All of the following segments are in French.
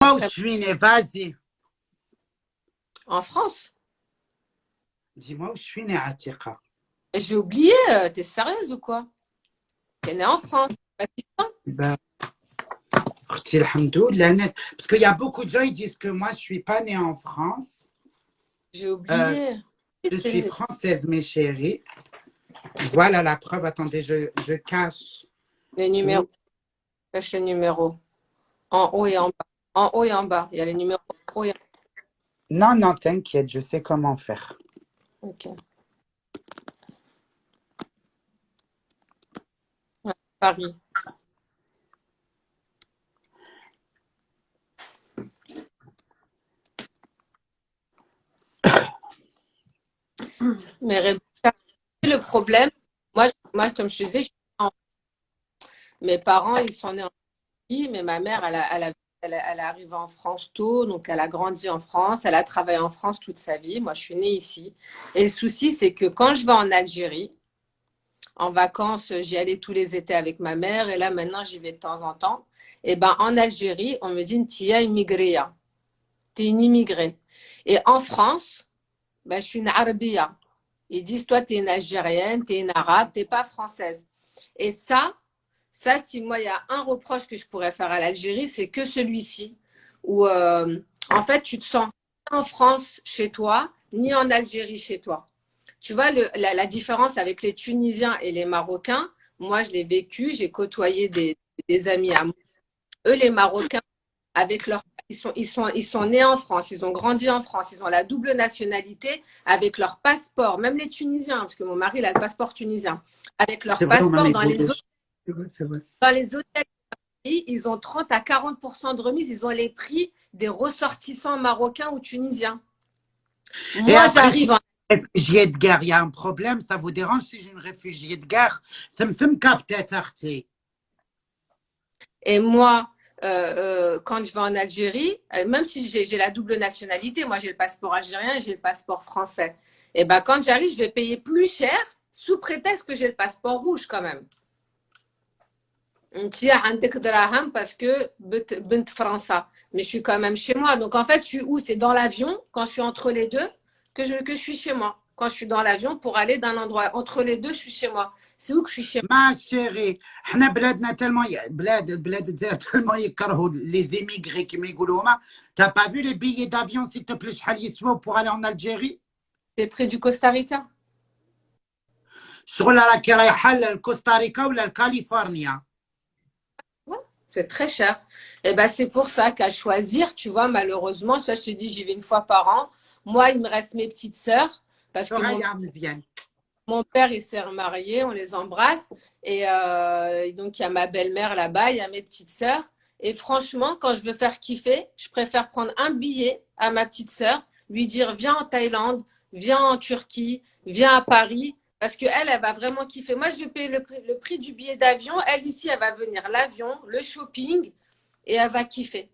Dis-moi où je après, suis né, vas-y. en France. Dis-moi où je suis né, Atika. J'ai oublié, t'es sérieuse ou quoi? T'es née en France. Pakistan. Ben, اختي الحمد لله. Parce qu'il y a beaucoup de gens qui disent que moi, je ne suis pas née en France. J'ai Euh, oublié. je suis française, mes chéris. Voilà la preuve. Attendez, je cache Les numéros. tout. Cache les numéros. En haut et en bas. En haut et en bas. Il y a les numéros en haut et en Non, non, t'inquiète, je sais comment faire. bas. Ok. Ouais, Paris. Mais Rebecca, le problème, moi, comme je te disais, mes parents, ils sont nés en Paris, mais ma mère, elle est arrivée en France tôt, donc elle a grandi en France, elle a travaillé en France toute sa vie. Moi, je suis née ici. Et le souci, c'est que quand je vais en Algérie, en vacances, j'y allais tous les étés avec ma mère, et là, maintenant, j'y vais de temps en temps. Et ben, en Algérie, on me dit, Tia immigrée. T'es une immigrée. Et en France, ben, je suis une Arabia. Ils disent, toi, tu es une Algérienne, tu es une Arabe, tu n'es pas française. Et ça, si moi, il y a un reproche que je pourrais faire à l'Algérie, c'est que celui-ci, où en fait, tu te sens ni en France chez toi, ni en Algérie chez toi. Tu vois, la différence avec les Tunisiens et les Marocains, moi, je l'ai vécu, j'ai côtoyé des amis à moi. Eux, les Marocains, avec leur ils sont nés en France, ils ont grandi en France, ils ont la double nationalité avec leur passeport, même les Tunisiens, parce que mon mari il a le passeport tunisien, avec C'est leur vrai, on a passeport mes gauches. C'est vrai, c'est vrai. dans les hôtels, ils ont 30 à 40% de remise, ils ont les prix des ressortissants marocains ou tunisiens. Et Moi, après, si j'arrive en je suis réfugié de guerre, il y a un problème, ça vous dérange si je suis une réfugiée de guerre? Ça me fait me capter, Tarty. Et moi, quand je vais en Algérie, même si j'ai la double nationalité, moi j'ai le passeport algérien et j'ai le passeport français. Et ben quand j'arrive, je vais payer plus cher sous prétexte que j'ai le passeport rouge quand même. Parce que bint France. Mais je suis quand même chez moi. Donc en fait, je suis où? C'est dans l'avion, quand je suis entre les deux, que je suis chez moi. Quand je suis dans l'avion pour aller d'un endroit entre les deux, je suis chez moi. C'est où que je suis chez moi? Ma chérie, حنا بلادنا tellement بلاد الجزائر tellement يكرهوا les émigrés كما يقولوا هما. T'as pas vu les billets d'avion s'il te plaît شحال يسواو pour aller en Algérie؟ C'est près du Costa Rica. شغل راكي رايحه لكوستاريكا ولا لكاليفورنيا. Ouais, c'est très cher. Et ben, c'est pour ça qu'à choisir, tu vois, malheureusement, ça, je te dis, j'y vais une fois par an. Moi, il me reste mes petites sœurs parce que ثريا مزيان. mon père, il s'est remarié, on les embrasse. Et donc, il y a ma belle-mère là-bas, il y a mes petites sœurs. Et franchement, quand je veux faire kiffer, je préfère prendre un billet à ma petite sœur, lui dire, viens en Thaïlande, viens en Turquie, viens à Paris. Parce qu'elle, elle va vraiment kiffer. Moi, je vais payer le prix du billet d'avion. Elle, ici, elle va venir l'avion, le shopping, et elle va kiffer.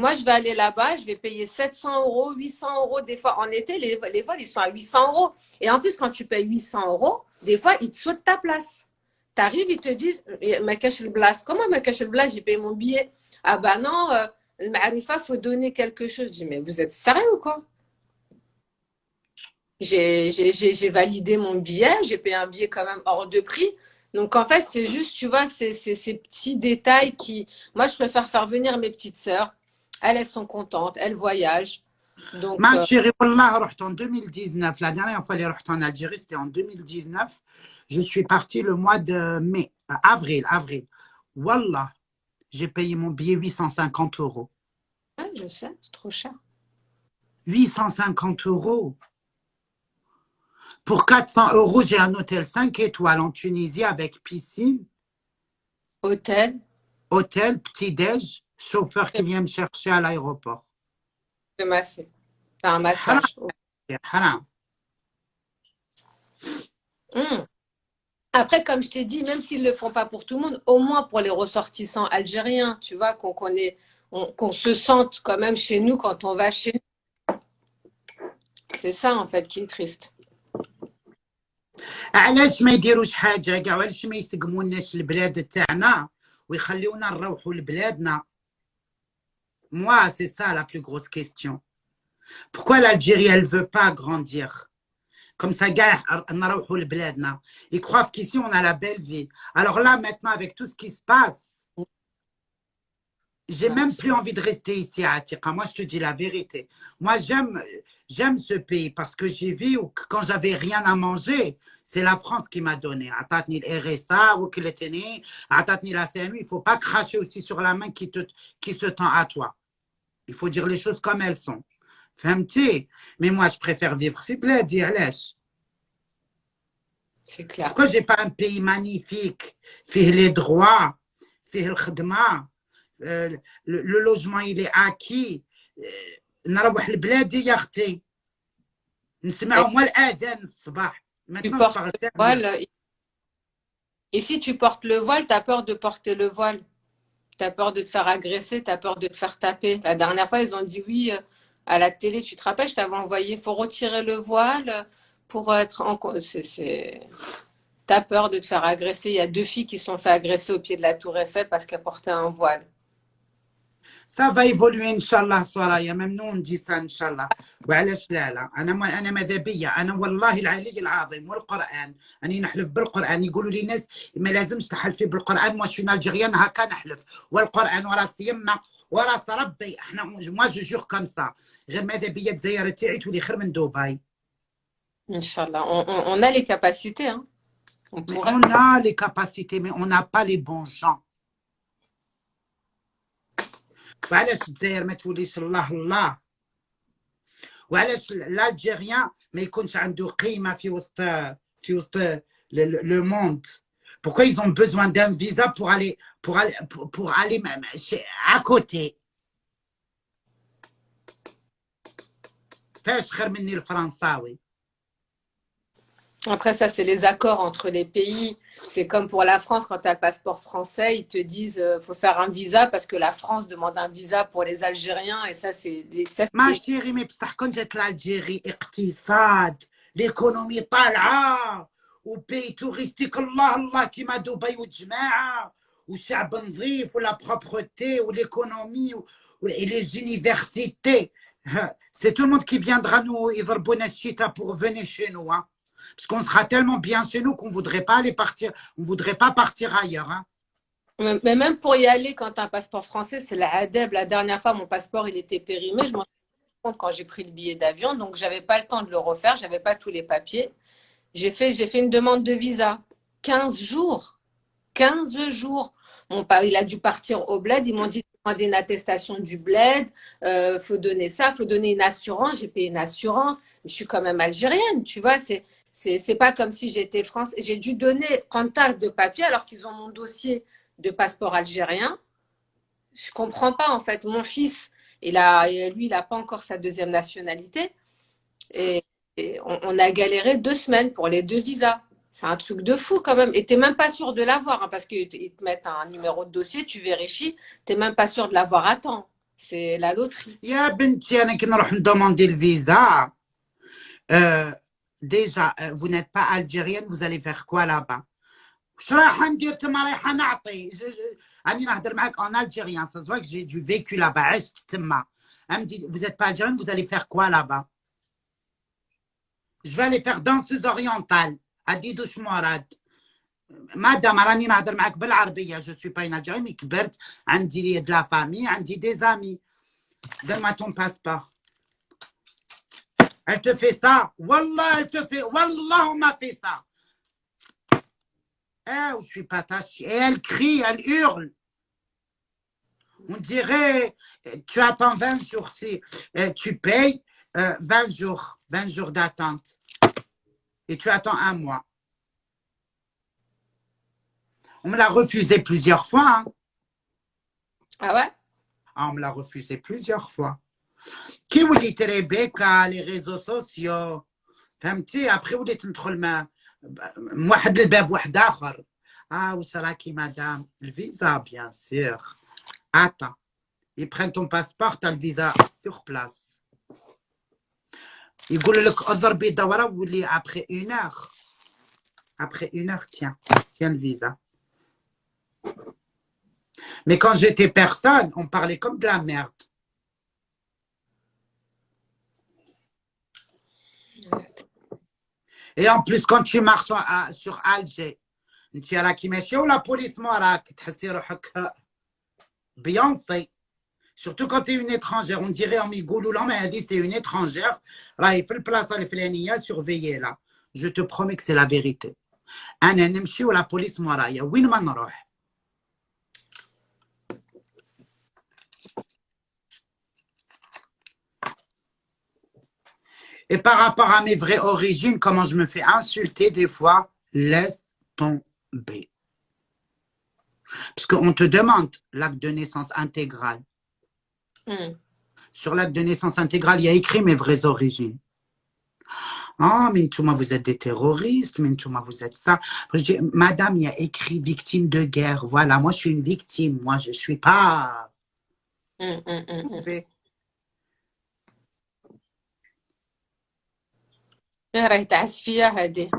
Moi, je vais aller là-bas, je vais payer 700 euros, 800 euros. Des fois, en été, les vols, ils sont à 800 euros. Et en plus, quand tu payes 800 euros, des fois, ils te sautent ta place. Tu arrives, ils te disent, ma cache le blast. Comment ma cache le blast? J'ai payé mon billet. Ah bah non, le Marifa, il faut donner quelque chose. Je dis, mais vous êtes sérieux ou quoi? J'ai validé mon billet, j'ai payé un billet quand même hors de prix. Donc en fait, c'est juste, tu vois, c'est ces petits détails qui... Moi, je préfère faire venir mes petites sœurs. Elles sont contentes, elles voyagent. Donc, Ma chérie, والله رحت en 2019. La dernière fois que je suis en Algérie, c'était en 2019. Je suis partie le mois de mai, avril. Wallah, j'ai payé mon billet 850 euros. ouais, je sais, c'est trop cher. 850 euros. Pour 400 euros, j'ai un hôtel 5 étoiles en Tunisie avec piscine, Hôtel, hôtel, petit-déj, chauffeur qui vient me chercher à l'aéroport. je masser. T'as un Haram, massage. haram. Hum. Après, comme je t'ai dit, même s'ils ne le font pas pour tout le monde, au moins pour les ressortissants algériens, tu vois, qu'on connaît, qu'on se sente quand même chez nous quand on va chez nous. C'est ça, en fait, qui est triste. علاش ما يديروش حاجه كاع؟ علاش ما يسقموناش البلاد تاعنا ويخليونا نروحوا لبلادنا؟ Moi, c'est ça la plus grosse question. Pourquoi l'Algérie, elle ne veut pas grandir? Comme ça, gars, ils croient qu'ici, on a la belle vie. Alors là, maintenant, avec tout ce qui se passe, j'ai même plus envie de rester ici à Atika. Moi, je te dis la vérité. Moi, j'aime ce pays parce que j'ai vu que quand j'avais rien à manger, c'est la France qui m'a donné. Atatni le RSA, ou atatni la CMU. Il ne faut pas cracher aussi sur la main qui se tend à toi. Il faut dire les choses comme elles sont. Fahmti? Mais moi, je préfère vivre fi bladi, علاش. C'est clair. Pourquoi j'ai pas un pays magnifique, فيه les droits, فيه الخدمة, le logement il est acquis. نروح لبلادي يا اختي نسمع مو الاذان الصباح. Maintenant je parle sérieux. Voile. Et si tu portes le voile, tu as peur de porter le voile. Tu as peur de te faire agresser, tu as peur de te faire taper. La dernière fois, ils ont dit oui à la télé. Tu te rappelles, je t'avais envoyé, il faut retirer le voile pour être en... Tu as peur de te faire agresser. Il y a 2 filles qui se sont fait agresser au pied de la Tour Eiffel parce qu'elles portaient un voile. Ça va évoluer Inch'Allah صرايا même nous on dit ça Inch'Allah. وعلاش لا انا ماذا بيا انا والله العلي العظيم والقران اني نحلف بالقران. يقولوا لي ناس ما لازمش تحلفي بالقران. moi je suis une algérienne هكا نحلف والقران وراس يما وراس ربي. احنا moi je jure comme ça. غير ماذا بيا تزير تاعي تولي خير من دبي. Inch'Allah. On a les capacités. Hein. On a les capacités mais on n'a pas les bons gens. وعلاش الجزائر ما توليش الله الله؟ وعلاش الالجيريان ما يكونش عنده قيمه في وسط le monde? Pourquoi ils ont besoin d'un visa pour aller même à côté? فاش خير مني الفرنساوي. Après, ça, c'est les accords entre les pays. C'est comme pour la France, quand tu as le passeport français, ils te disent faut faire un visa parce que la France demande un visa pour les Algériens. Et ça, c'est... ما chérie, mais بصح كون جات l'Algérie اقتصاد l'économie طالعه وبي توريستيك الله الله كيما دبي والجماعه وشعب نظيف ولا propreté l'économie et les universités. C'est tout le monde qui viendra nous يضربونا الشتاء pour venir chez nous. Hein. Parce qu'on sera tellement bien chez nous qu'on ne voudrait pas aller partir, on voudrait pas partir ailleurs. Hein. Mais même pour y aller, quand tu as un passeport français, c'est la ADEB. La dernière fois, mon passeport, il était périmé. Je m'en suis rendu compte quand j'ai pris le billet d'avion. Donc, je n'avais pas le temps de le refaire. Je n'avais pas tous les papiers. J'ai fait une demande de visa. 15 jours. 15 jours. Il a dû partir au bled. Ils m'ont dit de demander une attestation du bled. Faut donner ça. Faut donner une assurance. J'ai payé une assurance. Je suis quand même algérienne, tu vois. C'est pas comme si j'étais française. J'ai dû donner quantité de papiers alors qu'ils ont mon dossier de passeport algérien. Je comprends pas en fait. Mon fils, lui, il n'a pas encore sa deuxième nationalité. Et on a galéré 2 semaines pour les 2 visas. C'est un truc de fou quand même. Et tu n'es même pas sûr de l'avoir hein, parce qu'ils te mettent un numéro de dossier, tu vérifies. Tu n'es même pas sûr de l'avoir à temps. C'est la loterie. يا بنتي أنا كي نروح ندوموندي الفيزا déjà vous n'êtes pas algérienne, vous allez faire quoi là-bas? واش رايحه ندير تما؟ رايحه نعطي راني نهضر معاك en algérien. Ça se voit que j'ai du vécu là-bas. عشت تما. Elle me dit vous n'êtes pas algérienne, vous allez faire quoi là-bas? Je vais aller faire danseuse orientale à Didouche Mourad. Madame راني نهضر معاك بالعربيه. Je suis pas une algérienne mais كبرت عندي de la famille, عندي des amis. Donne-moi ton passeport. Elle te fait ça. Wallah, elle te fait. Wallah, on m'a fait ça. Eh, je suis pas tachée. Et elle crie, elle hurle. On dirait, tu attends 20 jours. Si tu payes 20 jours d'attente. Et tu attends 1 mois. On me l'a refusé plusieurs fois. Hein. Ah ouais? Ah, on me l'a refusé plusieurs fois. كي وليت ريبيكا لي ريزو سوسيو فهمتي ابخي وليت ندخل مع واحد الباب واحد اخر. واش راكي مدام الفيزا بيان سور attends ils prennent ton passeport t'as le visa sur place يقولوا لك اضربي دوره وولي après 1 heure tiens le visa. Mais quand j'étais personne on parlait comme de la merde. Et en plus, quand tu marches sur Alger, tu as la qui mèche ou la police moraque, tu as Beyoncé. Surtout quand tu es une étrangère. On dirait en Migoulou, mais elle dit c'est une étrangère. Là, il fait le place à l'Iflania, surveiller là. Je te promets que c'est la vérité. أنا نمشي ولا police ورايا وين ما نروح. Et par rapport à mes vraies origines, comment je me fais insulter des fois, laisse tomber. Parce qu'on te demande l'acte de naissance intégral. Sur l'acte de naissance intégral, il y a écrit mes vraies origines. Ah, mais Ntouma, vous êtes des terroristes, mais Ntouma, vous êtes ça. Je dis, madame, il y a écrit victime de guerre. Voilà, moi, je suis une victime. Moi, je ne suis pas. راهي تعسفية هذه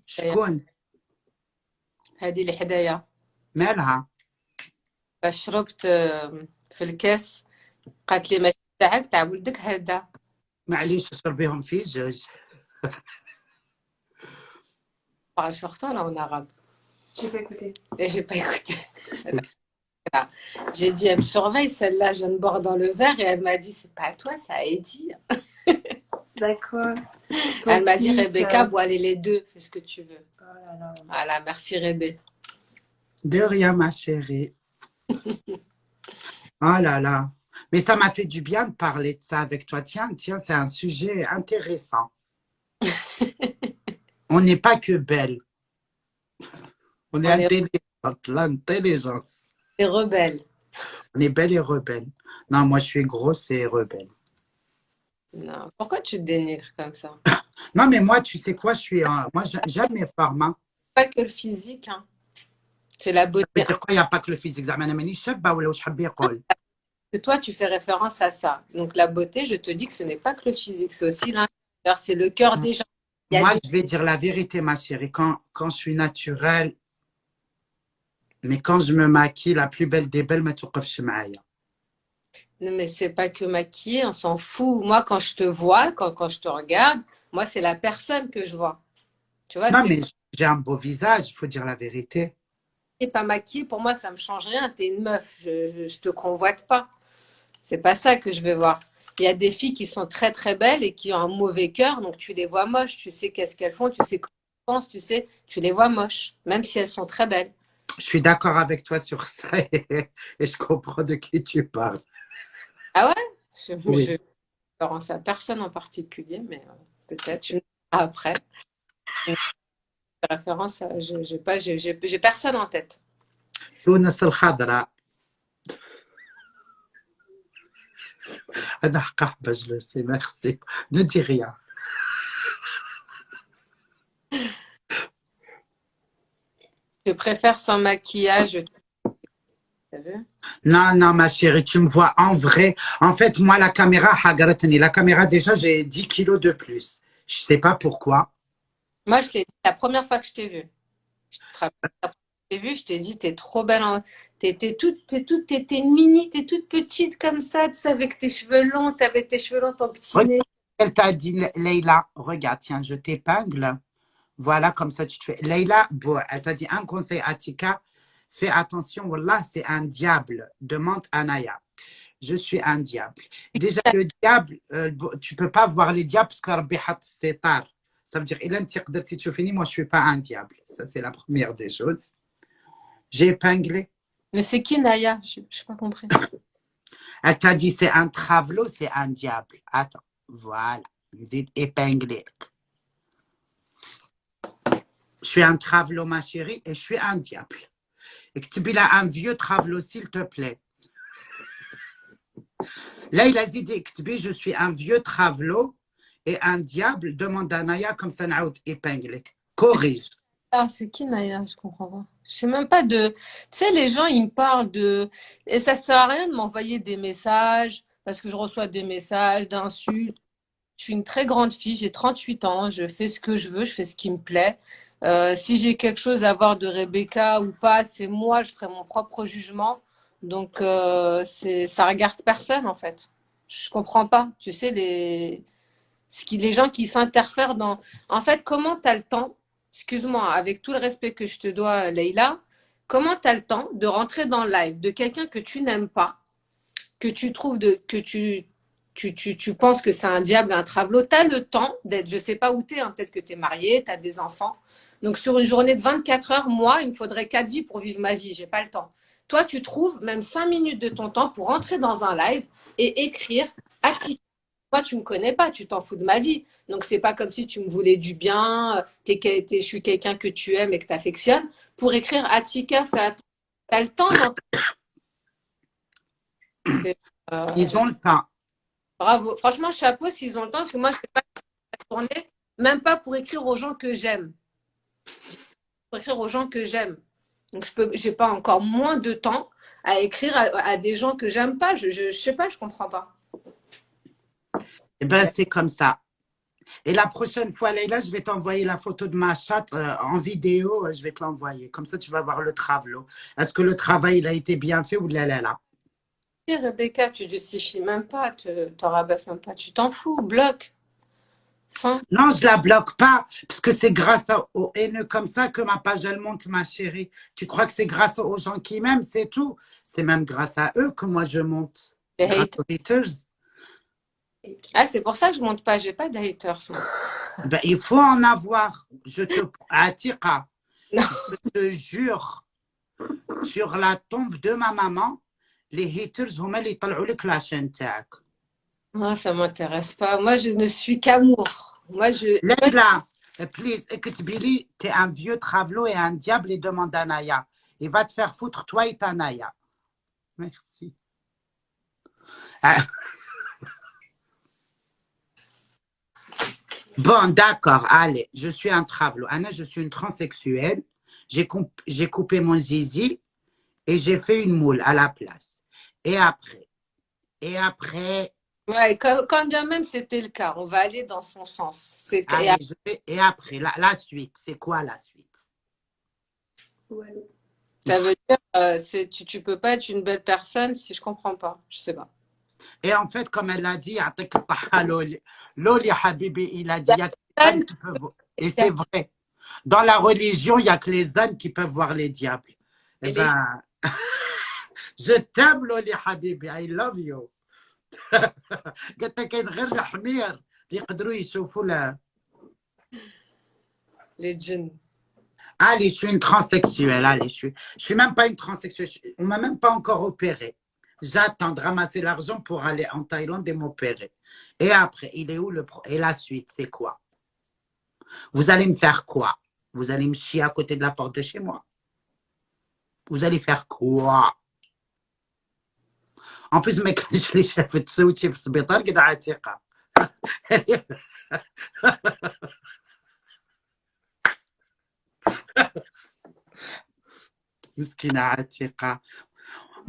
شكون؟ هذه اللي حدايا مالها؟ شربت في الكاس قالت لي ماشي تاعك تاع ولدك هذا. معليش اشربيهم في جوج. parle sur toi là en arabe. J'ai pas écouté. Et j'ai pas écouté. J'ai dit, elle me surveille, celle-là, je viens de boire dans le verre et elle m'a dit, c'est pas à toi, ça a Eddie. D'accord. Elle m'a dit, Rebecca, bois les deux, fais ce que tu veux. Oh là là. Voilà, merci Rebé. De rien, ma chérie. Oh là là. Mais ça m'a fait du bien de parler de ça avec toi. Tiens, c'est un sujet intéressant. On n'est pas que belle. On est intelligente, l'intelligence. Et rebelle. On est belle et rebelle. Non, moi, je suis grosse et rebelle. Non, pourquoi tu te dénigres comme ça? Non, mais moi, tu sais quoi, moi, j'aime mes formes. Pas que le physique, hein. C'est la beauté. Ça veut dire quoi, il n'y a pas que le physique. Que toi, tu fais référence à ça. Donc, la beauté, je te dis que ce n'est pas que le physique, c'est aussi l'intérieur, c'est le cœur des gens. Moi, je vais dire la vérité, ma chérie. Quand je suis naturelle, mais quand je me maquille, la plus belle des belles, non, mais c'est pas que maquillé, on s'en fout. Moi, quand je te vois, quand je te regarde, moi, c'est la personne que je vois. Tu vois, non, mais j'ai un beau visage, il faut dire la vérité. Et pas maquillée, pour moi, ça me change rien. T'es une meuf, je te convoite pas. C'est pas ça que je vais voir. Il y a des filles qui sont très très belles et qui ont un mauvais cœur, donc tu les vois moches, tu sais qu'est-ce qu'elles font, tu sais comment elles pensent, tu sais, tu les vois moches, même si elles sont très belles. Je suis d'accord avec toi sur ça et je comprends de qui tu parles. Ah ouais? Je Oui. référence à personne en particulier, mais peut-être tu me diras après. Référence, j'ai personne en tête. يونس الخضراء. أنا حقحبة, je le sais, merci. Ne dis rien. Je préfère sans maquillage. T'as vu? Non, non, ma chérie, tu me vois en vrai. En fait, moi, la caméra, déjà, j'ai 10 kilos de plus. Je ne sais pas pourquoi. Moi, je l'ai dit la première fois que je t'ai vue. Je te rappelle, la première fois que je t'ai vue, je t'ai dit, t'es trop belle. T'étais mini, t'es toute petite comme ça, tu sais, avec tes cheveux longs, t'avais tes cheveux longs, ton petit nez. Elle t'a dit, Leïla, regarde, tiens, je t'épingle. Voilà, comme ça, tu te fais. Leïla, bon, elle t'a dit un conseil à Tika. Fais attention, Wallah, c'est un diable. Demande à Naya. Je suis un diable. Déjà, le diable, tu ne peux pas voir les diables parce que Rabbi hat setar. Ça veut dire, moi, je ne suis pas un diable. Ça, c'est la première des choses. J'ai épinglé. Mais c'est qui Naya? Je n'ai pas compris. Elle t'a dit, c'est un travelot, c'est un diable. Attends, voilà. Zid épinglé. Je suis un travelot, ma chérie, et je suis un diable. Et que tu là un vieux travelot, s'il te plaît. Là, il a dit, je suis un vieux travelot et un diable. Demande à Naya comme ça, Naoud épinglé. Corrige. Ah, c'est qui Naya? Je comprends pas. Je sais même pas de. Tu sais, les gens, ils me parlent de. Et ça sert à rien de m'envoyer des messages parce que je reçois des messages d'insultes. Je suis une très grande fille, j'ai 38 ans, je fais ce que je veux, je fais ce qui me plaît. Si j'ai quelque chose à voir de Rebecca ou pas, c'est moi, je ferai mon propre jugement. Donc, ça regarde personne en fait. Je comprends pas. Tu sais, Les gens qui s'interfèrent dans… En fait, comment tu as le temps, excuse-moi, avec tout le respect que je te dois, Leïla, comment tu as le temps de rentrer dans le live de quelqu'un que tu n'aimes pas, que tu trouves que tu penses que c'est un diable, un travelot, tu as le temps d'être, je sais pas où tu es, hein, peut-être que tu es marié, tu as des enfants. Donc sur une journée de 24 heures, moi, il me faudrait 4 vies pour vivre ma vie, j'ai pas le temps. Toi, tu trouves même 5 minutes de ton temps pour entrer dans un live et écrire moi, tu me connais pas, tu t'en fous de ma vie. Donc, c'est pas comme si tu me voulais du bien, je suis quelqu'un que tu aimes et que tu affectionnes. Pour écrire Atika, t'as le temps d'entendre. Ils ont le temps. Bravo. Franchement, chapeau s'ils ont le temps, parce que moi, je ne fais pas la journée, même pas pour écrire aux gens que j'aime. Pour écrire aux gens que j'aime. Donc, j'ai pas encore moins de temps à écrire à des gens que j'aime pas. Je sais pas, je comprends pas. Eh ben, c'est comme ça. Et la prochaine fois, Leïla, je vais t'envoyer la photo de ma chatte en vidéo. Je vais te l'envoyer. Comme ça, tu vas voir le travail. Est-ce que le travail il a été bien fait ou là? Et Rebecca, tu justifies même pas, t'en rabaisses même pas. Tu t'en fous, bloque. Fin. Non, je la bloque pas, parce que c'est grâce aux haineux comme ça que ma page, elle monte, ma chérie. Tu crois que c'est grâce aux gens qui m'aiment, c'est tout. C'est même grâce à eux que moi, je monte. Des Grâce haters. aux haters. Ah, c'est pour ça que je monte pas, j'ai pas de haters. Ben, il faut en avoir. Je te Atira, Non. je te jure, sur la tombe de ma maman, les haters, هما اللي يطلعوا لك la chaîne تاعك. Ah, ça m'intéresse pas. Moi, je ne suis qu'amour. Moi, Leïla, please, écoute-moi, t'es un vieux travelot et un diable et demande à Naya. Il va te faire foutre toi et ta Naya. Merci. Ah. Bon, d'accord, allez, je suis un travelot. Anna, je suis une transsexuelle. J'ai coupé mon zizi et j'ai fait une moule à la place. Et après, ouais, quand bien même c'était le cas, on va aller dans son sens. allez, et après, la suite, c'est quoi la suite? Voilà. Ça veut dire tu peux pas être une belle personne si je comprends pas. Je sais pas. Et en fait, comme elle l'a dit, يعطيك الصحة لولي. لولي حبيبي, il a dit, il y a que les ânes qui peuvent voir. Et c'est vrai. Dans la religion, il n'y a que les ânes qui peuvent voir les diables. Eh ben, je t'aime, Loli Habibi. I love you. قلت لك كاين غير الحمير اللي يقدروا يشوفوا les djinns. Allez, je suis une transsexuelle. Allez, je suis même pas une transsexuelle. On m'a même pas encore opéré. J'attends de ramasser l'argent pour aller en Thaïlande et m'opérer. Et après, il est où et la suite, c'est quoi? Vous allez me faire quoi? Vous allez me chier à côté de la porte de chez moi? Vous allez faire quoi? En plus, ما كانش لي شاف تسوتي في السبيطار كده عتيقة. Miskina Atika.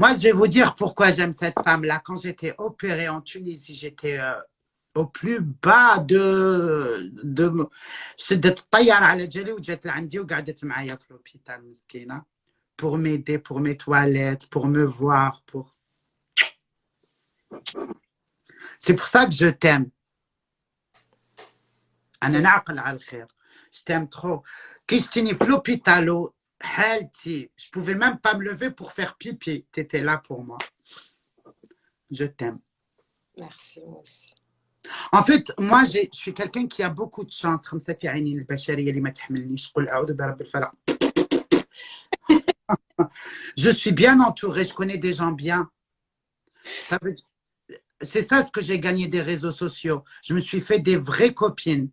Moi, je vais vous dire pourquoi j'aime cette femme-là. Quand j'étais opérée en Tunisie, j'étais au plus bas شدت الطيارة على جالي وجات لعندي وقعدت معايا في l'hôpital مسكينة pour m'aider, pour mes toilettes, pour me voir, pour… C'est pour ça que je t'aime. أنا نعقل على الخير. Je t'aime trop. كي جتيني في l'hôpital, حالتي, je pouvais même pas me lever pour faire pipi. Tu étais là pour moi. Je t'aime. Merci, moi aussi. En fait, moi, je suis quelqu'un qui a beaucoup de chance. خمسة في عينين البشرية اللي ما تحملنيش. قل أعوذ برب الفلق. Je suis bien entourée. Je connais des gens bien. C'est ça ce que j'ai gagné des réseaux sociaux. Je me suis fait des vraies copines.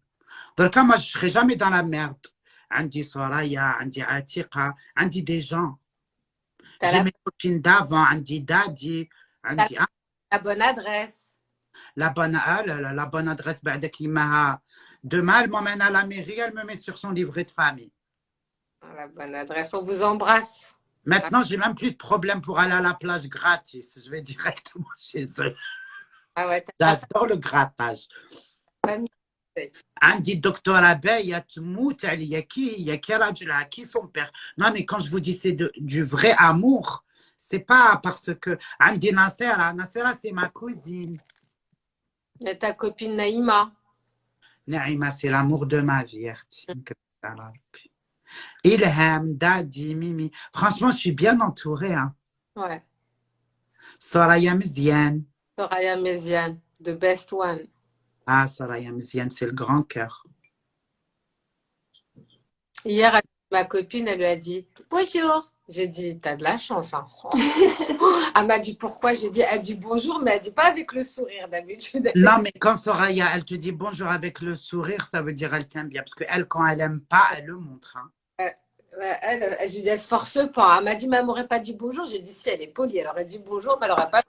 Dans le cas, moi, je ne serai jamais dans la merde. عندي Soraya, عندي Atika, عندي des gens. J'ai mes copines d'avant, عندي Daddy, عندي… La bonne adresse. La bonne adresse, بعدك يماها. Demain, elle m'emmène à la mairie, elle me met sur son livret de famille. La bonne adresse, on vous embrasse. Maintenant, j'ai même plus de problème pour aller à la plage gratis. Je vais directement chez eux. Ah ouais, J'adore le grattage. عندي دكتورة باية تموت عليا كي راجلها كي son père. Non, mais quand je vous dis c'est du vrai amour, c'est pas parce que عندي Nassera, c'est ma cousine. Et ta copine Naïma. Naïma, c'est l'amour de ma vie, Erti. Ilham, Dadi, Mimi. Franchement, je suis bien entourée. Hein. Ouais. Soraya Mziane. Soraya Méziane, the best one. Ah, Soraya Mziane, c'est le grand cœur. Hier, ma copine, elle lui a dit bonjour. J'ai dit, t'as de la chance. Hein. Elle m'a dit pourquoi. J'ai dit, elle dit bonjour, mais elle dit pas avec le sourire d'habitude. Non, mais quand Soraya, elle te dit bonjour avec le sourire, ça veut dire elle t'aime bien. Parce qu'elle, quand elle aime pas, elle le montre. Hein. Elle, je lui dis, elle se force pas. Elle m'a dit, mais elle m'aurait pas dit bonjour. J'ai dit, si, elle est polie. Elle aurait dit bonjour, mais elle aurait pas.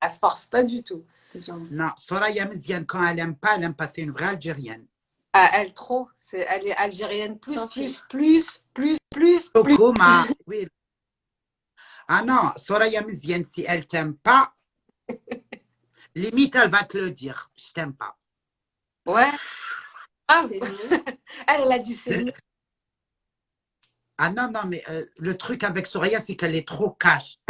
Elle se force pas du tout. C'est gentil. Non, Soraya Mziane, quand elle aime pas, c'est une vraie Algérienne. Ah, elle trop. Elle est algérienne plus. Kokoma, oui. Ah non, Soraya Mziane, si elle t'aime pas, limite, elle va te le dire. Je t'aime pas. Ouais. Ah, C'est mieux. elle a dit c'est mieux. Ah non, mais le truc avec Soraya, c'est qu'elle est trop cash.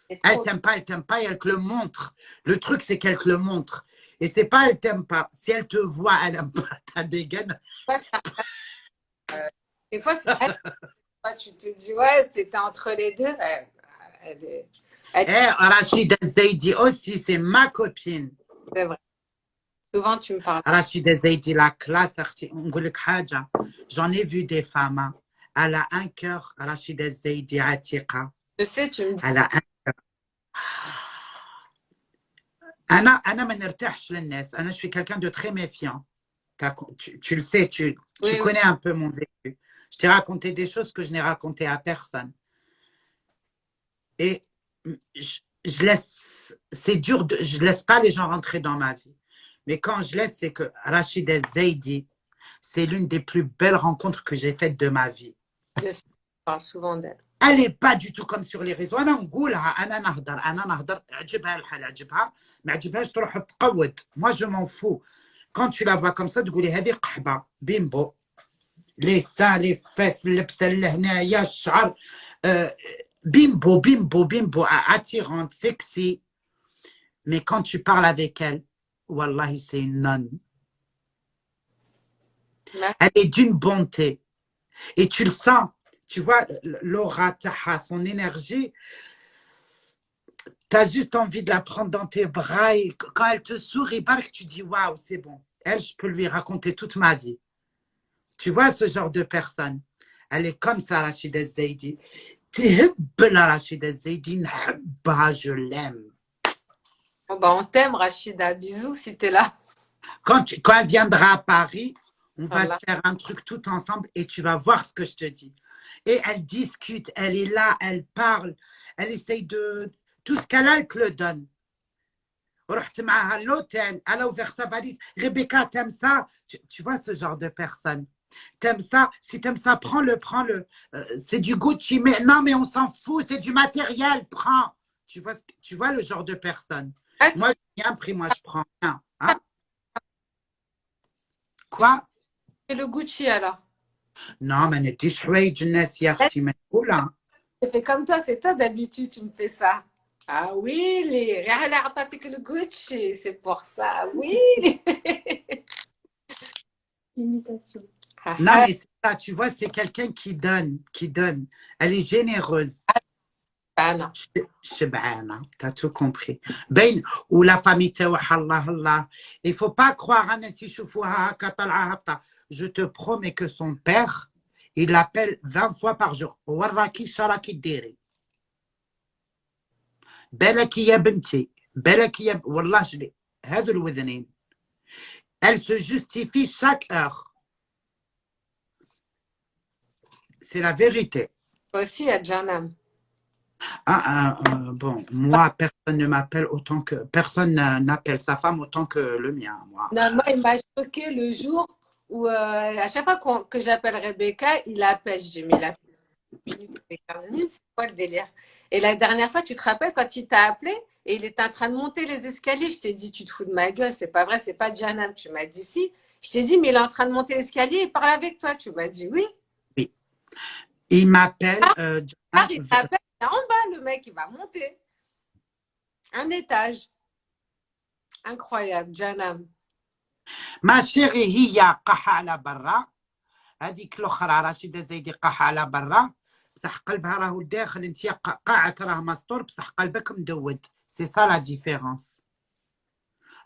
Elle t'aime pas, et elle te le montre. Le truc, c'est qu'elle te le montre. Et c'est pas elle t'aime pas. Si elle te voit, elle aime pas ta dégaine. Des fois, c'est tu te dis, ouais, c'était entre les deux. Rachida Zaidi aussi, c'est ma copine. C'est vrai. Souvent, tu me parles. Rachida Zaidi, la classe, j'en ai vu des femmes. Hein. Elle a un cœur, Rachida Zaidi Atiqa. Je sais, tu me dis. Elle a un cœur. أنا ما نرتاحش للناس. Je suis quelqu'un de très méfiant. Tu le sais, tu connais un peu mon vécu. Je t'ai raconté des choses que je n'ai racontées à personne. Et je laisse, c'est dur, je laisse pas les gens rentrer dans ma vie. Mais quand je laisse, c'est que Rachida Zaidi, c'est l'une des plus belles rencontres que j'ai faites de ma vie. Je parle souvent d'elle. Elle n'est pas du tout comme sur les réseaux. أنا نقولها أنا نهضر عجبها الحال عجبها ما عجبهاش تروح تقود. Moi je m'en fous. Quand tu la vois comme ça تقولي هذه قحبة bimbo. Les seins, les fesses, اللبسة اللي هنايا الشعر bimbo, attirante, sexy. Mais quand tu parles avec elle, wallahi, c'est une nonne. Elle est d'une bonté. Et tu le sens. Tu vois, l'aura, son énergie, tu as juste envie de la prendre dans tes bras. Et quand elle te sourit, tu dis, waouh, c'est bon. Elle, je peux lui raconter toute ma vie. Tu vois ce genre de personne. Elle est comme ça, Rachida Zaidi. Rachida Zaidi, je l'aime. Oh, bah, on t'aime, Rachida. Bisous si tu es là. Quand elle viendra à Paris, on va se faire un truc tout ensemble et tu vas voir ce que je te dis. Et elle discute, elle est là, elle parle, elle essaye de... Tout ce qu'elle a, elle te le donne. رحت معها à l'hôtel, elle a ouvert sa valise. Rebecca, t'aimes ça? Tu vois ce genre de personne. T'aimes ça? Si t'aimes ça, prends-le. C'est du Gucci, mais non, mais on s'en fout, c'est du matériel, prends. Tu vois le genre de personne. Ah, moi, j'ai rien pris, moi, je prends rien. Hein? Quoi? C'est le Gucci alors. Non, mais ne dis chouette, jeunesse, yarti, mais oula. Je fais comme toi, c'est toi d'habitude, tu me fais ça. Ah oui, le Gucci, c'est pour ça, oui. Imitation. Non, mais c'est ça, tu vois, c'est quelqu'un qui donne. Elle est généreuse. Anna. Shebana, t'as tout compris. Ben, ou la famille Allah. Il faut pas croire à je te promets que son père, il l'appelle 20 fois par jour. Warraki sharaki diri. Belaki ya benti. Belaki ya... Wallah, je l'ai. هذا الوذنين. Elle se justifie chaque heure. C'est la vérité. Aussi, il y a Janam. Bon, moi, personne ne m'appelle autant que... Personne n'appelle sa femme autant que le mien, moi. Non, moi, il m'a choqué le jour où, à chaque fois que j'appelle Rebecca, il appelle. Je dis, mais il a 15 minutes, c'est quoi le délire? Et la dernière fois, tu te rappelles quand il t'a appelé et il était en train de monter les escaliers, je t'ai dit, tu te fous de ma gueule, c'est pas vrai, c'est pas Janam. Tu m'as dit si. Je t'ai dit, mais il est en train de monter l'escalier, il parle avec toi. Tu m'as dit oui. Oui. Il m'appelle. Il t'appelle, il est en bas, le mec, il va monter. Un étage. Incroyable, Janam. ما شيري هي قاحة على برا، هذيك الاخرى رشيده الزايدي قاحة على برا، بصح قلبها راهو داخل، انت قاعك راه مستور بصح قلبك مدود. سي سا لا ديفيرونس.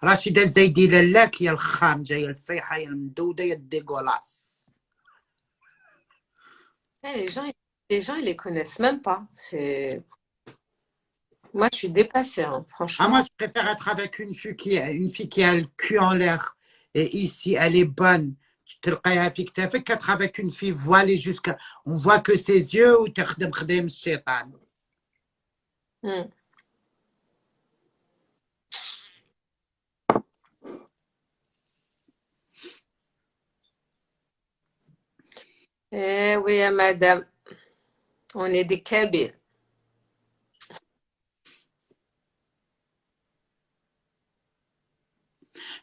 رشيده الزايدي لالاك يا الخامجه يا الفيحه يا المدوده يا الديغولاس. Les gens, ils les connaissent même pas. Moi, je suis dépassée, hein, Ah, franchement. moi, je préfère être avec une fille qui a le cul en l'air et ici, elle est bonne. Tu te le qu'être avec une fille voilée jusqu'à. On voit que ses yeux ou تخدم خدام الشيطان. Hmm. Eh oui, madame, on est des Kabyles.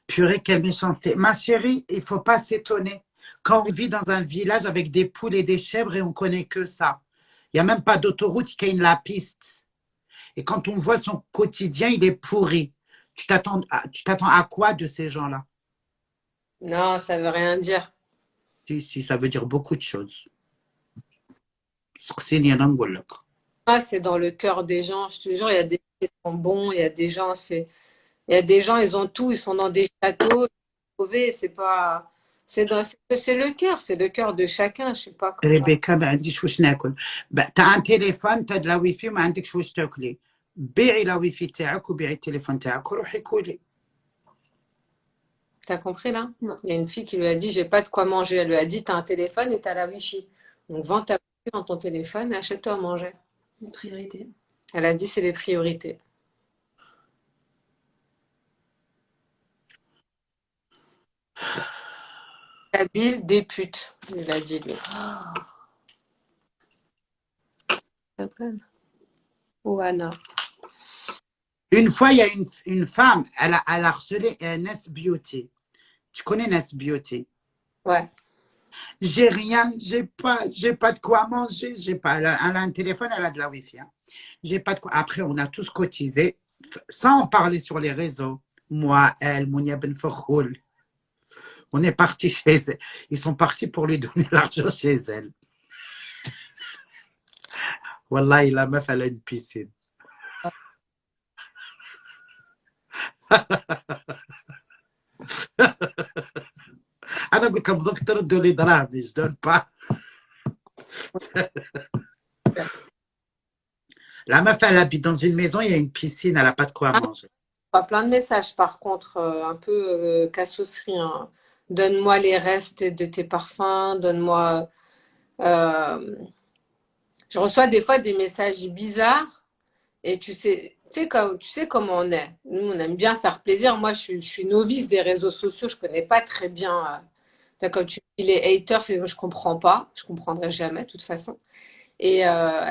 Purée, quelle méchanceté. Ma chérie, il faut pas s'étonner. Quand on vit dans un village avec des poules et des chèvres et on connaît que ça. Il n'y a même pas d'autoroute qui gagne la piste. Et quand on voit son quotidien, il est pourri. Tu t'attends à quoi de ces gens-là? Non, ça veut rien dire. Si, ça veut dire beaucoup de choses. C'est rien à dire. Ah, c'est dans le cœur des gens. Je te jure, il y a des gens qui sont bons, il y a des gens, il y a des gens, ils ont tout, ils sont dans des châteaux, mauvais, c'est pas, c'est le cœur de chacun, je sais pas comment. ريبيكا ما عنديش واش ناكل. تاع ان تليفون تاع لا ويفي ما عندكش واش تاكلي. بيعي لا ويفي تاعك وبيعي التليفون تاعك وروحي كولي. T'as compris là? Non. Il y a une fille qui lui a dit, j'ai pas de quoi manger. Elle lui a dit, t'as un téléphone et t'as la wifi. Donc vends ta wifi dans ton téléphone et achète-toi à manger. Une priorité. Elle a dit, c'est les priorités. Kabyle des putes, il a dit lui. Ou Anna. Une fois, il y a une femme, elle a harcelé Ness Beauty. Tu connais Ness Beauty? Ouais. J'ai rien, j'ai pas de quoi manger, j'ai pas. Elle a un téléphone, elle a de la wifi. Hein. J'ai pas de quoi. Après, on a tous cotisé, sans en parler sur les réseaux. Moi, elle, Mounia Ben Fakhoul. On est partis chez elle. Ils sont partis pour lui donner l'argent chez elle. Wallah, la meuf, elle a une piscine. أنا قلت لهم دوك تردوا لي دراهمي je donne pas. La meuf, elle habite dans une maison, il y a une piscine, elle n'a pas de quoi manger. Pas plein de messages par contre, un peu cassosserie. Hein. Donne-moi les restes de tes parfums, donne-moi. Je reçois des fois des messages bizarres et tu sais comment on est. Nous, on aime bien faire plaisir. Moi, je suis novice des réseaux sociaux, je connais pas très bien. Comme tu dis, les haters, je comprends pas, je comprendrai jamais de toute façon. Et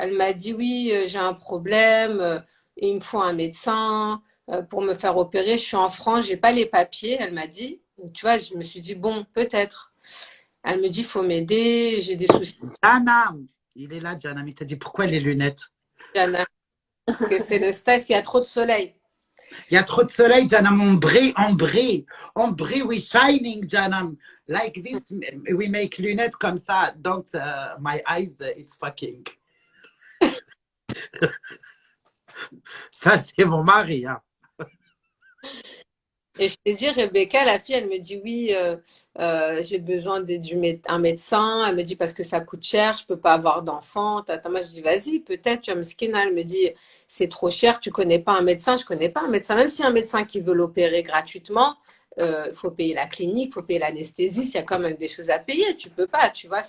elle m'a dit oui, j'ai un problème, il me faut un médecin pour me faire opérer. Je suis en France, j'ai pas les papiers. Elle m'a dit. Donc, tu vois, je me suis dit bon, peut-être. Elle me dit faut m'aider, j'ai des soucis. Jana, il est là, Jana, il t'a dit pourquoi les lunettes? Jana, parce que c'est le stage, qu'il y a trop de soleil. Il y a trop de soleil, Jana, on brille, we shining, Jana. Like this, we make lunettes comme ça. Donc, my eyes, it's fucking. Ça, c'est mon mari. Hein. Et je t'ai dit, Rebecca, la fille, elle me dit oui, j'ai besoin d'un médecin. Elle me dit parce que ça coûte cher, je peux pas avoir d'enfant. Moi, je dis vas-y, peut-être. Tu vois, Mskina, elle me dit c'est trop cher, tu connais pas un médecin. Je connais pas un médecin. Même si un médecin qui veut l'opérer gratuitement, il faut payer la clinique, il faut payer l'anesthésie. Il y a quand même des choses à payer. Tu peux pas, tu vois.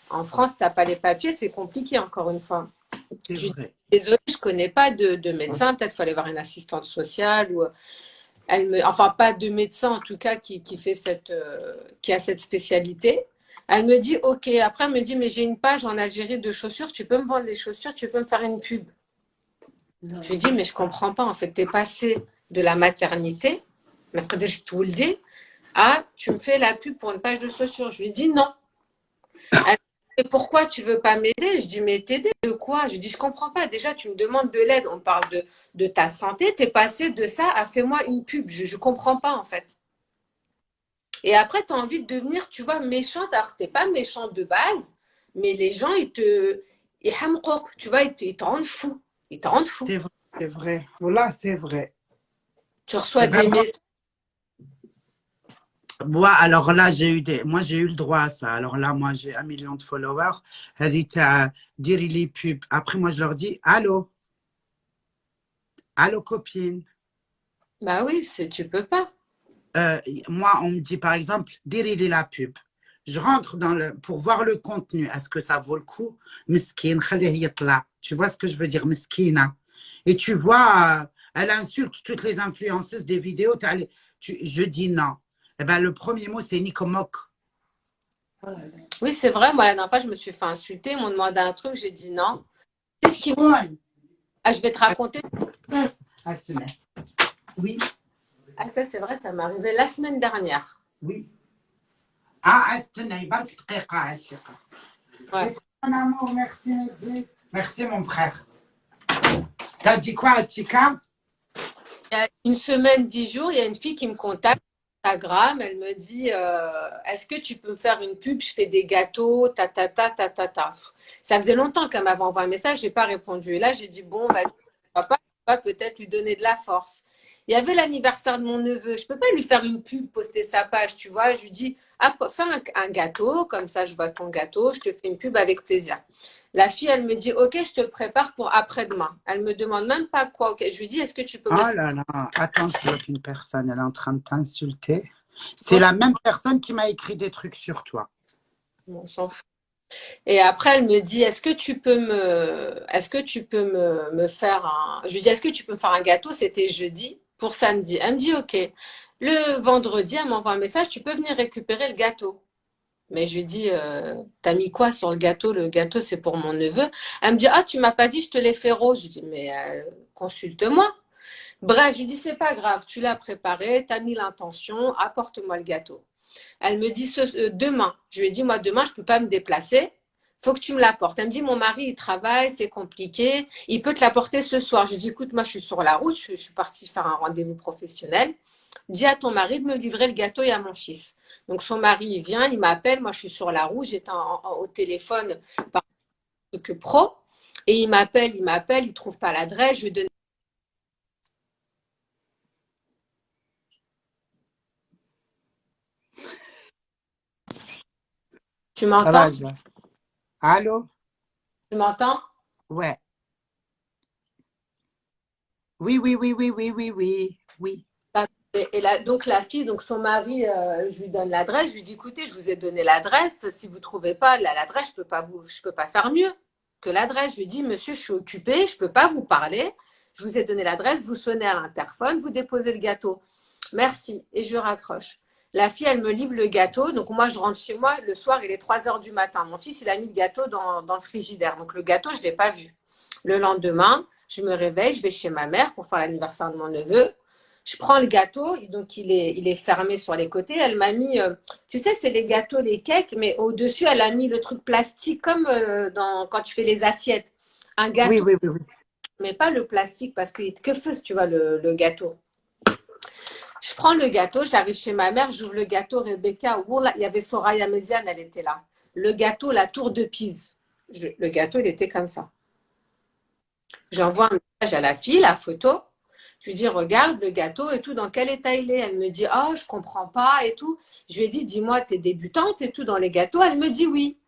En France, tu n'as pas les papiers, c'est compliqué, encore une fois. C'est vrai. Désolée, je connais pas de médecin. Peut-être qu'il faut aller voir une assistante sociale ou. Enfin, pas de médecin en tout cas qui a cette spécialité. Elle me dit, ok, après elle me dit, mais j'ai une page en Algérie de chaussures, tu peux me vendre les chaussures, tu peux me faire une pub. Non. Je lui dis, mais je comprends pas, en fait, tu es passé de la maternité, à tu me fais la pub pour une page de chaussures. Je lui dis non. Elle et pourquoi tu veux pas m'aider? Je dis, mais t'aider de quoi? Je dis, je comprends pas. Déjà, tu me demandes de l'aide. On parle de ta santé. T'es passé de ça à fais-moi une pub. Je comprends pas, en fait. Et après, tu as envie de devenir, tu vois, méchante. Alors, tu n'es pas méchant de base, mais les gens, ils hamkouk, tu vois, ils te rendent fou. Ils te rendent fou. C'est vrai, c'est vrai. Voilà, c'est vrai. Tu reçois Eh ben, des messages. moi, alors là, moi, j'ai eu le droit à ça. Alors là, moi, j'ai 1 million de followers. Elle dit, dire les pubs. Après, moi, je leur dis, allô, allô, copine. Bah oui, tu peux pas. Moi, on me dit, par exemple, dire la pub. Je rentre pour voir le contenu. Est-ce que ça vaut le coup? Miskin, khalih yatla. Tu vois ce que je veux dire, miskina. Et tu vois, elle insulte toutes les influenceuses des vidéos. Je dis non. Eh ben, le premier mot, c'est Nikomok. Oui, c'est vrai. Moi, la dernière fois, je me suis fait insulter. Ils m'ont demandé un truc, j'ai dit non. C'est ce qui. Ah, je vais te raconter. Oui, Ah, ça, c'est vrai, ça m'est arrivé la semaine dernière. oui. Ah, Ouais. mon amour, merci, Mehdi. Merci, mon frère. T'as dit quoi, Atika? Il y a une semaine, 10 jours, il y a une fille qui me contacte sur Instagram. Elle me dit est-ce que tu peux me faire une pub? Je fais des gâteaux, ta ta ta ta ta ta. Ça faisait longtemps qu'elle m'avait envoyé un message, j'ai pas répondu. Et là, j'ai dit bon, vas-y, papa, peut-être lui donner de la force. Il y avait l'anniversaire de mon neveu. Je peux pas lui faire une pub, poster sa page, tu vois. Je lui dis ah, fais un gâteau, comme ça je vois ton gâteau, je te fais une pub avec plaisir. La fille, elle me dit ok, je te le prépare pour après-demain. Elle me demande même pas quoi. Ok, je lui dis est-ce que tu peux Oh me là là, attends, je bloque une personne, elle est en train de t'insulter. C'est Ok, la même personne qui m'a écrit des trucs sur toi. on s'en fout. Et après, elle me dit, est-ce que tu peux me faire un, je lui dis, est-ce que tu peux me faire un gâteau? C'était jeudi pour samedi. Elle me dit, ok. Le vendredi, elle m'envoie un message, tu peux venir récupérer le gâteau. Mais je lui dis, t'as mis quoi sur le gâteau? Le gâteau, c'est pour mon neveu. Elle me dit, ah, tu m'as pas dit, je te l'ai fait rose. Je lui dis, mais consulte-moi. Bref, je lui dis, c'est pas grave, tu l'as préparé, t'as mis l'intention, apporte-moi le gâteau. Elle me dit demain. Je lui ai dit, moi, demain, je ne peux pas me déplacer. Faut que tu me l'apportes. Elle me dit, mon mari, il travaille, c'est compliqué. Il peut te l'apporter ce soir. Je lui dis, écoute, moi, je suis sur la route. Je suis partie faire un rendez-vous professionnel. Dis à ton mari de me livrer le gâteau et à mon fils. Donc, son mari, il vient, il m'appelle. Moi, je suis sur la route. J'étais au téléphone par que pro. Et il m'appelle, il ne trouve pas l'adresse. Je lui donne. Tu m'entends? Allô? Tu m'entends? Ouais. Oui, oui, oui, oui, oui, oui, oui, oui. Et là, donc la fille, donc son mari, je lui donne l'adresse, je lui dis écoutez, je vous ai donné l'adresse, si vous ne trouvez pas l'adresse, je peux pas faire mieux que l'adresse. Je lui dis monsieur, je suis occupée, je peux pas vous parler. Je vous ai donné l'adresse, vous sonnez à l'interphone, vous déposez le gâteau. Merci. Et je raccroche. La fille, elle me livre le gâteau. Donc moi, je rentre chez moi. Le soir, il est 3 heures du matin. Mon fils, il a mis le gâteau dans le frigidaire. Donc le gâteau, je ne l'ai pas vu. Le lendemain, je me réveille, je vais chez ma mère pour faire l'anniversaire de mon neveu. Je prends le gâteau, donc il est fermé sur les côtés. Elle m'a mis, tu sais, c'est les gâteaux, les cakes, mais au-dessus, elle a mis le truc plastique comme quand tu fais les assiettes. Un Oui, gâteau, oui, oui, oui. mais pas le plastique parce que fais, tu vois, le gâteau. Je prends le gâteau, j'arrive chez ma mère, j'ouvre le gâteau, Rebecca, il y avait Soraya Méziane, elle était là. Le gâteau, la tour de Pise. Le gâteau, il était comme ça. J'envoie un message à la fille, la photo. Je lui dis, regarde le gâteau et tout, dans quel état il est? Elle me dit, oh, je comprends pas et tout. Je lui ai dit, dis-moi, t'es débutante et tout dans les gâteaux? Elle me dit oui.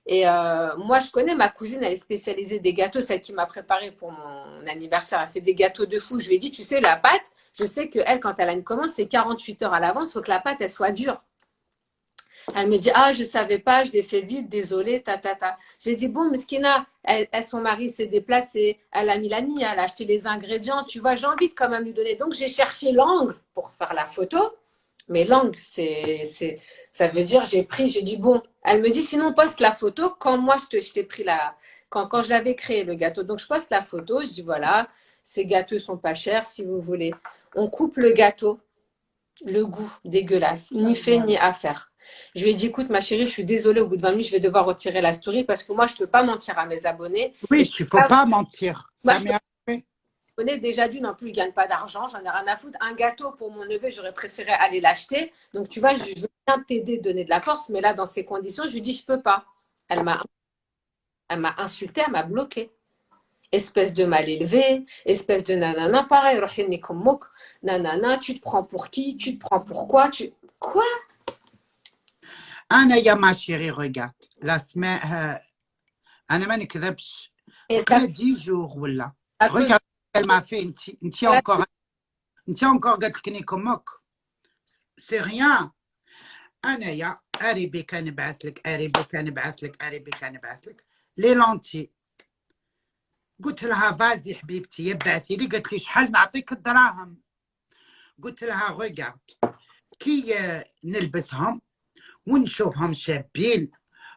Et moi, je connais ma cousine, elle est spécialisée des gâteaux, celle qui m'a préparé pour mon anniversaire. Elle fait des gâteaux de fou. Je lui ai dit, tu sais, la pâte, je sais qu'elle, quand elle a une commande, c'est 48 heures à l'avance, il faut que la pâte, elle soit dure. Elle me dit, ah, je savais pas, je l'ai fait vite, désolée, ta, ta, ta. J'ai dit, bon, Miskina, son mari s'est déplacé, elle a mis la niche, elle a acheté les ingrédients, tu vois, j'ai envie de quand même lui donner. Donc, j'ai cherché l'angle pour faire la photo. Mais l'angle, ça veut dire, j'ai dit, bon, elle me dit, sinon, poste la photo quand moi, je t'ai pris quand je l'avais créé, le gâteau. Donc, je poste la photo, je dis, voilà, ces gâteaux sont pas chers, si vous voulez. On coupe le gâteau, le goût dégueulasse, ni fait ni à faire. Je lui ai dit, écoute, ma chérie, je suis désolée, au bout de 20 minutes, je vais devoir retirer la story parce que moi, je ne peux pas mentir à mes abonnés. Et Oui, je il ne peux faut pas, pas mentir. moi, Ça m'est arrivé. connais déjà d'une, en plus, je gagne pas d'argent, j'en ai rien à foutre. Un gâteau pour mon neveu, j'aurais préféré aller l'acheter. Donc, tu vois, je veux bien t'aider, donner de la force, mais là, dans ces conditions, je lui dis, je peux pas. Elle m'a insultée, elle m'a bloquée. Espèce de mal élevé, espèce de nanana, pareil, rohini kummouk, nanana, tu te prends pour qui, tu te prends pour quoi, Quoi? أنا يا ما chérie, regarde. La semaine, أنا ما نكذبش. Et ça, كنا 10 jours ولا. à cause Regarde ce qu'elle m'a fait. انت encore قالت لك اني كمك. C'est rien. أنايا أريبي كان نبعث لك، أريبي كان نبعث لك، أريبي كان نبعث لك. لي لونتي. قلت لها فازي حبيبتي يبعثي لي، قالت لي شحال نعطيك الدراهم. قلت لها ريغارد كي نلبسهم ونشوفهم شابين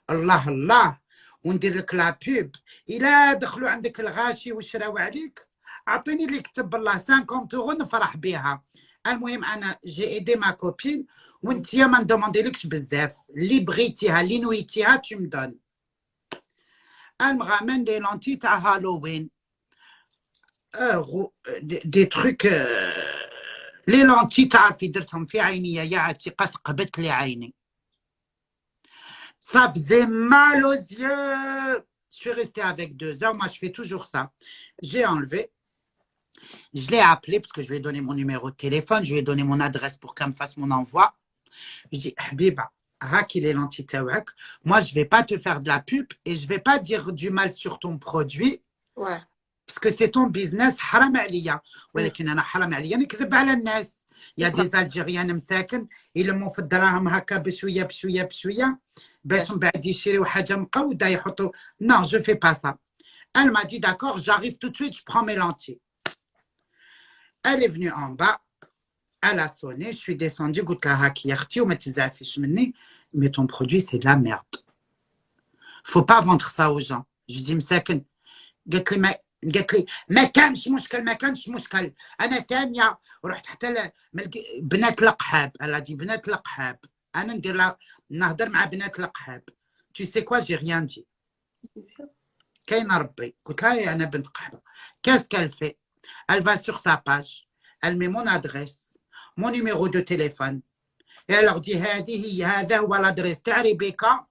الله الله وندير لك لا بوب، الا دخلوا عندك الغاشي وشراو عليك اعطيني اللي كتب الله 50 اورو نفرح بها. المهم انا جي ايدي ما كوبين وانت يا ما ندومونديلكش بزاف، اللي بغيتيها اللي نويتيها تو مدون. المغامن دي لونتي تاع هالوين، دي تروك، لي لونتي تعرفي درتهم في عيني يا عتيقه، ثقبت لي عيني. Ça faisait mal aux yeux. Je suis restée avec 2 heures. Moi, je fais toujours ça. J'ai enlevé. Je l'ai appelé parce que je lui ai donné mon numéro de téléphone. Je lui ai donné mon adresse pour qu'elle me fasse mon envoi. Je dis, Habiba, raki les lentilles tawak. Moi, je ne vais pas te faire de la pub et je ne vais pas dire du mal sur ton produit. ouais. Parce que c'est ton business. حرام عليا. ولكن أنا حرام عليا نكذب على الناس. Il y a des Algériens مساكن يلموا في الدراهم هكا بشوية بشوية بشوية باش من بعد يشريو حاجة مقودة يحطوا. Non, je fais pas ça. Elle m'a dit d'accord, j'arrive tout de suite, je prends mes lentilles. Elle est venue en bas, elle a sonné, je suis descendue, قلت لها هاكي يا اختي وما تزعفيش مني, mais ton produit c'est de la merde. Faut pas vendre ça aux gens. Je dis مساكن. قالت لي ما كانش مشكل، ما كانش مشكل. انا ثانيه ورحت حتى بنات القحاب، الا دي بنات القحاب، انا ندير نهضر مع بنات القحاب. Tu sais quoi, j'ai rien dit. كاين ربي. قلت لها انا بنت قحبه. Qu'est-ce qu'elle fait? Elle va sur sa page, elle met mon adresse, mon numéro de téléphone et elle leur dit هذا هو l'adresse تاع ريبيكا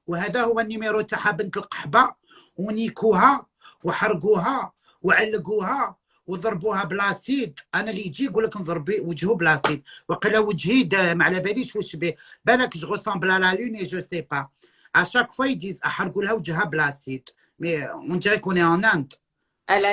وهذا هو النيميرو تاعها بنت القحبه، ونيكوها وحرقوها وعلقوها وضربوها بلاسيد. انا اللي يجي يقول لك نضربي وجهه بلاسيد، وقيلا وجهي ما على باليش واش به، بالك جو ريسامبل على لا لون اي جو سي با. اشاك فوا يديز احرقوا لها وجهها بلاسيد، مي اون ديري كوني ان اند. Elle a